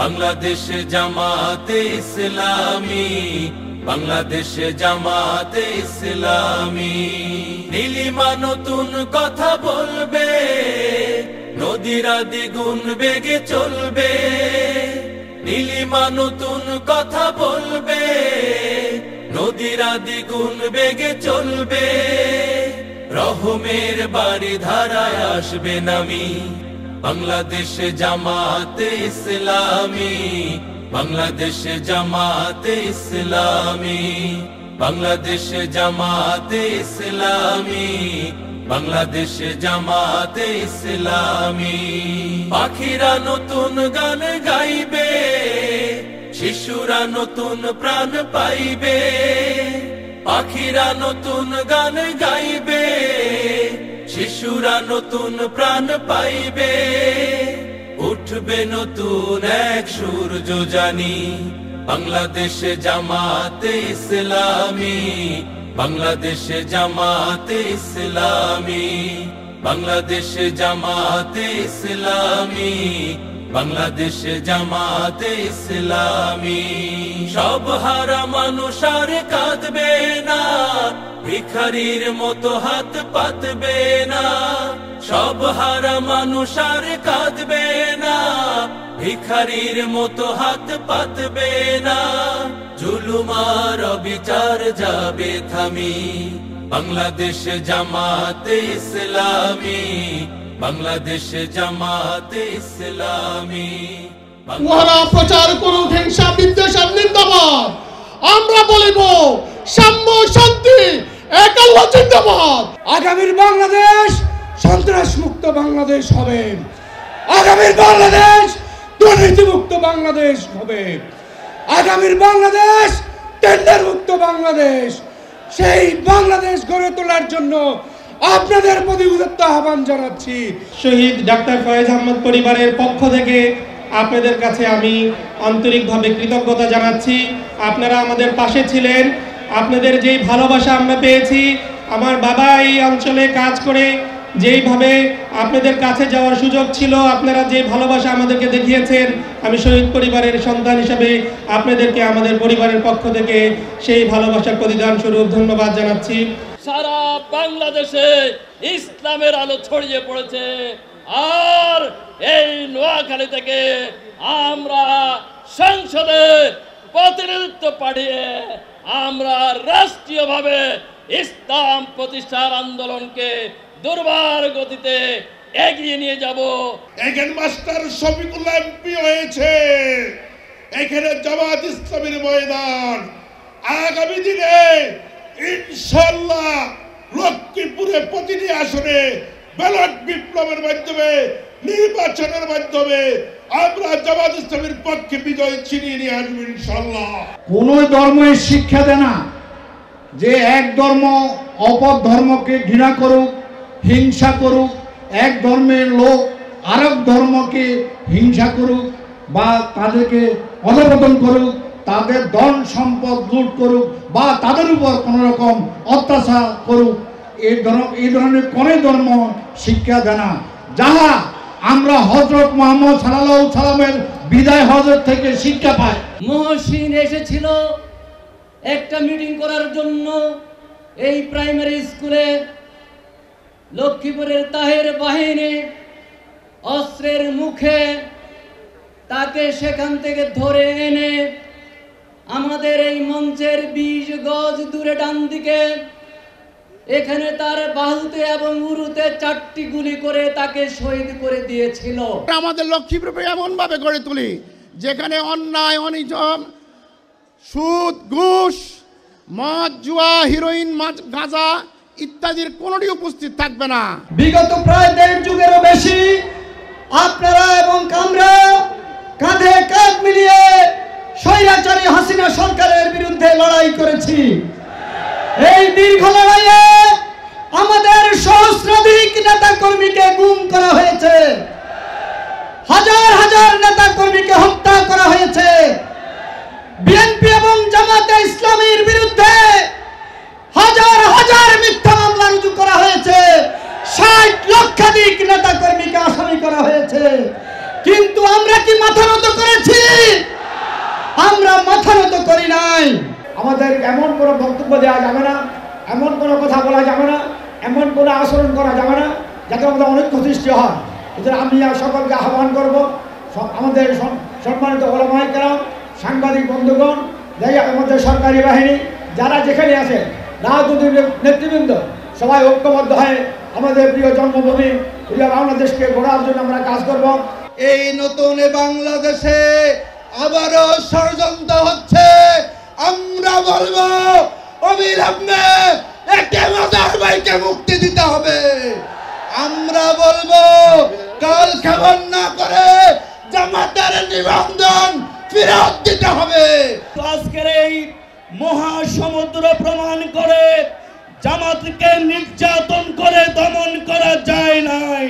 বাংলাদেশ জামাতে ইসলামী, বাংলাদেশ জামাতে ইসলামী। নীলিমা নতুন কথা বলবে, নদীরা দ্বিগুণ বেগে চলবে। নীলিমা নতুন কথা বলবে, নদীরা দ্বিগুণ বেগে চলবে। রহমের বাড়ি ধারায় আসবে নামি, বাংলাদেশ জামাতে ইসলামী, বাংলাদেশ জামাতে ইসলামী, বাংলাদেশ জামাতে ইসলামী, বাংলাদেশ জামাতে ইসলামী। পাখিরা নতুন গান গাইবে, শিশুরা নতুন প্রাণ পাইবে। পাখিরা নতুন গান গাইবে, শিশুরা নতুন প্রাণ পাইবে। উঠবে নতুন এক সূর্য জানি, বাংলাদেশ জামাতে ইসলামী, বাংলাদেশ জামাতে ইসলামী, বাংলাদেশ জামাতে ইসলামী, বাংলাদেশ জামাতে ইসলামী। সব হারা মানুষ আর কাঁদবে না, ভিখারির মতো হাত পাতবে না। সব হারা মানুষ আর কাঁদবে না, ভিখারির মতো হাত পাতবে না। জুলুমার বিচার যাবে থামি, বাংলাদেশ জামাতে ইসলামী, বাংলাদেশ জামাতে ইসলামী। ওরা প্রচার করুক হিংসা বিদ্বেষ আর নিন্দাবাদ, আমরা বলিব সাম্য শান্তি এক আল্লাহ জিন্দাবাদ। আগামীর বাংলাদেশ সন্ত্রাস মুক্ত বাংলাদেশ হবে, আগামীর বাংলাদেশ দুর্নীতি মুক্ত বাংলাদেশ হবে, আগামীর বাংলাদেশ টেন্ডার মুক্ত বাংলাদেশ। সেই বাংলাদেশ গড়ে তোলার জন্য আপনাদের প্রতি উদাত্ত আহ্বান জানাচ্ছি। শহীদ ডাক্তার ফয়েজ আহমদ পরিবারের পক্ষ থেকে আপনাদের কাছে আমি আন্তরিকভাবে কৃতজ্ঞতা জানাচ্ছি। আপনারা আমাদের পাশে ছিলেন, আপনাদের যেই ভালোবাসা আমরা পেয়েছি, আমার বাবা এই অঞ্চলে কাজ করে যেইভাবে আপনাদের কাছে যাওয়ার সুযোগ ছিল, আপনারা যে ভালোবাসা আমাদেরকে দেখিয়েছেন, আমি শহীদ পরিবারের সন্তান হিসাবে আপনাদেরকে আমাদের পরিবারের পক্ষ থেকে সেই ভালোবাসার প্রতিদান স্বরূপ ধন্যবাদ জানাচ্ছি। সারা বাংলাদেশে ইসলামের আলো ছড়িয়ে পড়েছে, আর এই নোয়াখালী থেকে আমরা সংসদে প্রতিনিধিত্ব পাঠিয়ে আমরা রাষ্ট্রীয়ভাবে ইসলাম প্রতিষ্ঠার আন্দোলনকে দুর্বার গতিতে এগিয়ে নিয়ে যাব। এখানে মাস্টার শফিকুল্লাহ এমপি হয়েছে, এখানে জামাত ইসলামের ময়দান। আগামী দিনে ইনশাআল্লাহ লক্ষ্মীপুরে প্রতিটি আসনে ব্যালট বিপ্লবের মাধ্যমে, নির্বাচনের মাধ্যমে আমরা জামাত ইসলামের পক্ষে বিজয় ছিনিয়ে নিয়ে আসবো ইনশাআল্লাহ। কোন ধর্মের শিক্ষা দেয় না যে এক ধর্ম অপর ধর্মকে ঘৃণা করুক, হিংসা করুক, এক ধর্মের লোক আরেক ধর্মকে হিংসা করুক বা তাদেরকে অধঃপতন করুক, তাদের ধন সম্পদ লুট করুক বা তাদের উপর কোনো রকম অত্যাচার করুক। এই ধরনের কোনো ধর্ম শিক্ষা দেয় না। যাহা আমরা হযরত মুহাম্মদ সাল্লাল্লাহু আলাইহি সাল্লামের বিদায় হজরত থেকে শিক্ষা পাই। মহসিন এসেছিল একটা মিটিং করার জন্য এই প্রাইমারি স্কুলে। লক্ষ্মীপুরের তাহের বাহিনী অস্ত্রের মুখে তাকে সেখান থেকে ধরে এনে আমাদের এই মঞ্চের 20 গজ দূরে ডান দিকে এখানে তার বাহুতে এবং উরুতে 4টি গুলি করে তাকে শহীদ করে দিয়েছিল। আমাদের লক্ষ্মীপুরকে এমন ভাবে গড়ে তুলি যেখানে অন্যায়, অনিয়ম, সুদ, ঘুষ, মদ, জুয়া, হিরোইন, গাঁজা ইত্যাদির কোনোটি উপস্থিত থাকবে না। বিগত প্রায় 1.5 যুগেরও বেশি আপনারা এবং আমরা কাঁধে কাঁধ মিলিয়ে স্বৈরাচারী হাসিনা সরকারের বিরুদ্ধে লড়াই করেছি। এই দীর্ঘ লড়াইয়ে আমাদের সহস্রাধিক নেতা কর্মীকে গুম করা হয়েছে, হাজার হাজার নেতা কর্মীকে হত্যা করা হয়েছে। বিএনপি এবং জামাতে ইসলামীর বিরুদ্ধে হাজার হাজার মিথ্যা মামলা রুজু করা হয়েছে, 60 লক্ষাধিক নেতা কর্মীকে আসামি করা হয়েছে। কিন্তু আমরা কি মাথা নত করেছি? আমাদের এমন কোনো বক্তব্য দেওয়া যাবে না, এমন কোনো কথা বলা যাবে না, এমন কোনো আচরণ করা যাবে না যাতে আমাদের অনৈক্য সৃষ্টি হয়। এজন্য আমি সকলকে আহ্বান করব, আমাদের সম্মানিত ওলামায়ে কেরাম, সাংবাদিক বন্ধুগণ, আমাদের সরকারি বাহিনী যারা যেখানে আছে, রাজনৈতিক নেতৃবৃন্দ, সবাই ঐক্যবদ্ধ হয়ে আমাদের প্রিয় জন্মভূমি প্রিয় বাংলাদেশকে গড়ার জন্য আমরা কাজ করব। এই নতুন বাংলাদেশে আবারও ষড়যন্ত্র হচ্ছে। আমরা বলবো অবিলম্বে একে মাজার ভাইকে মুক্তি দিতে হবে। আমরা বলবো কাল খাবার না করে জামাতের নিবন্ধন ফেরত দিতে হবে। আজকের এই মহাসমুদ্র প্রমাণ করে জামাতকে নির্যাতন করে দমন করা যায় নাই,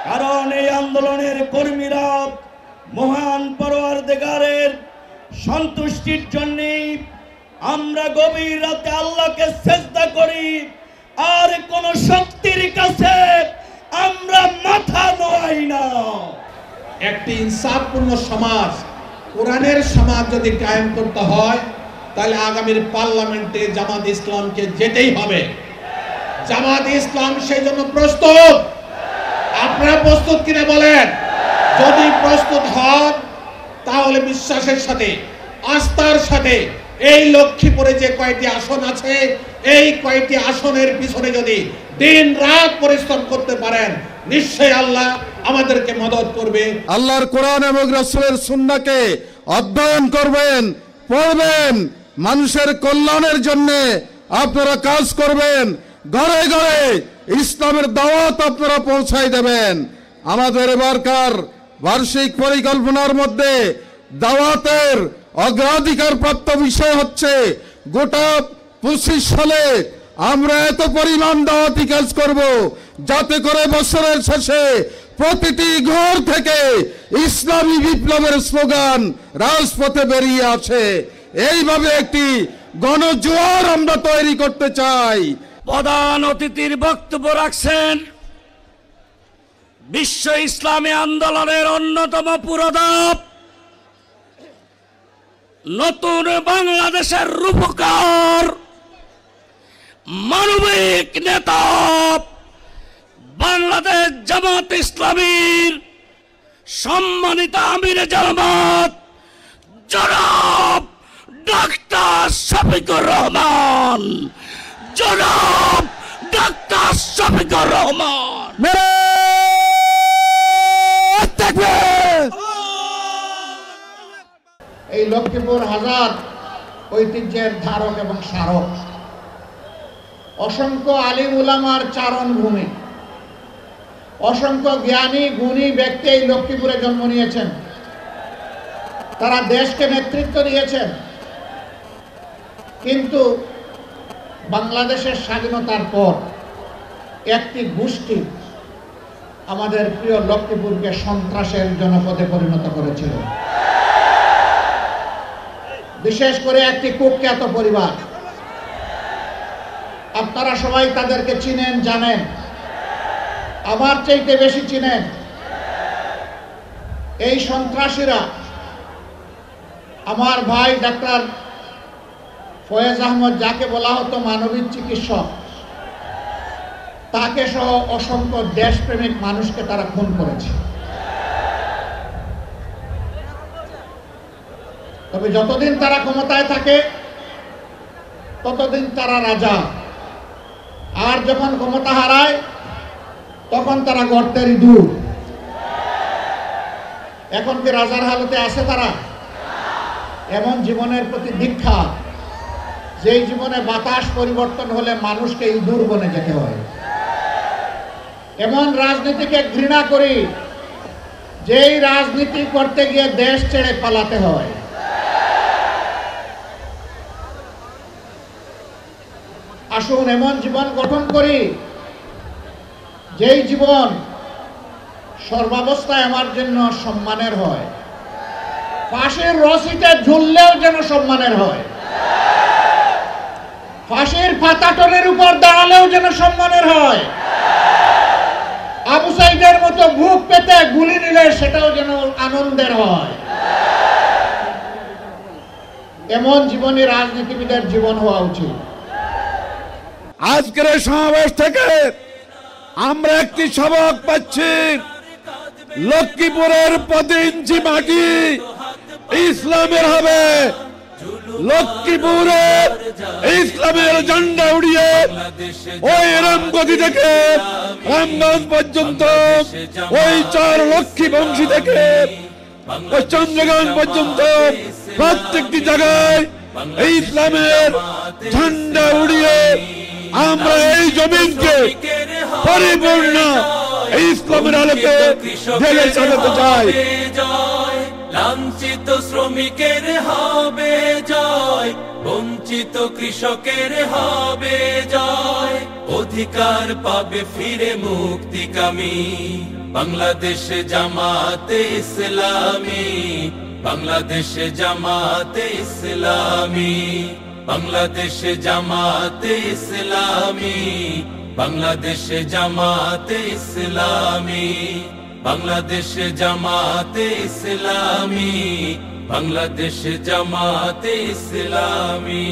কারণ এই আন্দোলনের কর্মীরা মহান পরওয়ারদিগারের সন্তুষ্টির জন্য আমরা গভীর রাতে আল্লাহকে সিজদা করি, আর কোন শক্তির কাছে আমরা মাথা নোয়াই না। একটি ইনসাফপূর্ণ সমাজ, কোরআনের সমাজ যদি কায়েম করতে হয় তাহলে আগামীর পার্লামেন্টে জামাত ইসলামকে যেতেই হবে। জামাত ইসলাম সেই জন্য প্রস্তুত। আপনারা প্রস্তুত কিনা বলেন? যদি প্রস্তুত হন তাহলে বিশ্বাসের সাথে, আস্থার সাথে এই লক্ষ্মীপুরে যে কয়টি আসন আছে, এই কয়টি আসনের পিছনে যদি দিন রাত পরিশ্রম করতে পারেন, নিশ্চয়ই আল্লাহ আমাদেরকে মদত করবে। আল্লাহর কোরআন এবং রাসূলের সুন্নাহকে অধ্যয়ন করবেন, পড়বেন, মানুষের কল্যাণের জন্য আপনারা কাজ করবেন, ঘরে ঘরে ইসলামের দাওয়াত আপনারা পৌঁছায় দেবেন। আমাদের এবারকার বার্ষিক পরিকল্পনার মধ্যে দাওয়াতের অগ্রাধিকার প্রাপ্ত বিষয় হচ্ছে গোটা 25 সালে আমরা এত পরিমাণ দাওয়াতি কাজ করব যাতে করে বছরের শেষে প্রতিটি ঘর থেকে ইসলামী বিপ্লবের স্লোগান রাজপথে বেরিয়ে আসে। এইভাবে একটি গণজোয়ার আমরা তৈরি করতে চাই। প্রধান অতিথির বক্তব্য রাখছেন বিশ্ব ইসলামী আন্দোলনের অন্যতম পুরোধা, নতুন বাংলাদেশের রূপকার, মানবিক নেতা, বাংলাদেশ জামাত ইসলামীর সম্মানিত আমিরে জামাত জনাব ডাক্তার শফিকুর রহমান। জনাব ডাক্তার শফিকুর রহমান। এই লক্ষ্মীপুর হাজার ঐতিহ্যের ধারক এবং স্মারক, অসংখ্য আলিম উলামার চারণ ভূমি, অসংখ্য জ্ঞানী গুণী ব্যক্তি এই লক্ষ্মীপুরে জন্ম নিয়েছেন। তারা দেশকে নেতৃত্ব দিয়েছেন, কিন্তু বাংলাদেশের স্বাধীনতার পর একটি গোষ্ঠী আমাদের প্রিয় লক্ষ্মীপুরকে সন্ত্রাসের জনপদে পরিণত করেছিল। বিশেষ করে একটি কুখ্যাত পরিবার, আপনারা সবাই তাদেরকে চিনেন, জানেন, আমার চাইতে বেশি চিনেন। এই সন্ত্রাসীরা আমার ভাই ডাক্তার ফয়েজ আহমদ, যাকে বলা হতো মানবিক চিকিৎসক, তাকে সহ অসংখ্য দেশপ্রেমিক মানুষকে তারা খুন করেছে। তবে যতদিন তারা ক্ষমতায় থাকে ততদিন তারা রাজা, আর যখন ক্ষমতা হারায় তখন তারা গর্তের ইঁদুর। এখন কি রাজার হালতে আছে তারা? এমন জীবনের প্রতি দীক্ষা, যেই জীবনে বাতাস পরিবর্তন হলে মানুষকে ইঁদুর বনে যেতে হয়। এমন রাজনীতিকে ঘৃণা করি, যেই রাজনীতি করতে গিয়ে দেশ ছেড়ে পালাতে হয়। আসুন এমন জীবন গঠন করি, যেই জীবন সর্বাবস্থায় আমার জন্য সম্মানের হয়, ফাঁসির রশিতে ঝুললেও যেন সম্মানের হয়, ফাঁসির পাতাটনের উপর দাঁড়ালেও যেন সম্মানের হয়, আবু সাইদের মতো বুক পেতে গুলি নিলে সেটাও যেন আনন্দের হয়। এমন জীবনী রাজনীতিবিদের জীবন হওয়া উচিত। আজকের এই সমাবেশ থেকে আমরা একটি সবক পাচ্ছি, লক্ষ্মীপুরের প্রতি ইঞ্চি মাটি ইসলামের হবে। লক্ষ্মীপুরের ইসলামের ঝান্ডা উড়িয়ে ওই রামগতি থেকে রামগঞ্জ পর্যন্ত, ওই 4 লক্ষ্মী বংশী থেকে ওই চন্দ্রগঞ্জ পর্যন্ত প্রত্যেকটি জায়গায় ইসলামের ঝান্ডা উড়িয়ে আমরা এই জমিনকে পরিপূর্ণ ইসলামের আলোকে ঢেলে সাজাতে চাই। লাঞ্ছিত শ্রমিকের হবে জয়, বঞ্চিত কৃষকের হবে জয়, অধিকার পাবে ফিরে মুক্তিকামী বাংলাদেশ জামাতে ইসলামী, বাংলাদেশ জামাতে ইসলামী, বাংলাদেশ জামাতে ইসলামী, বাংলাদেশ জামাতে ইসলামী, বাংলাদেশ জামাতে ইসলামী, বাংলাদেশ জামাতে ইসলামী।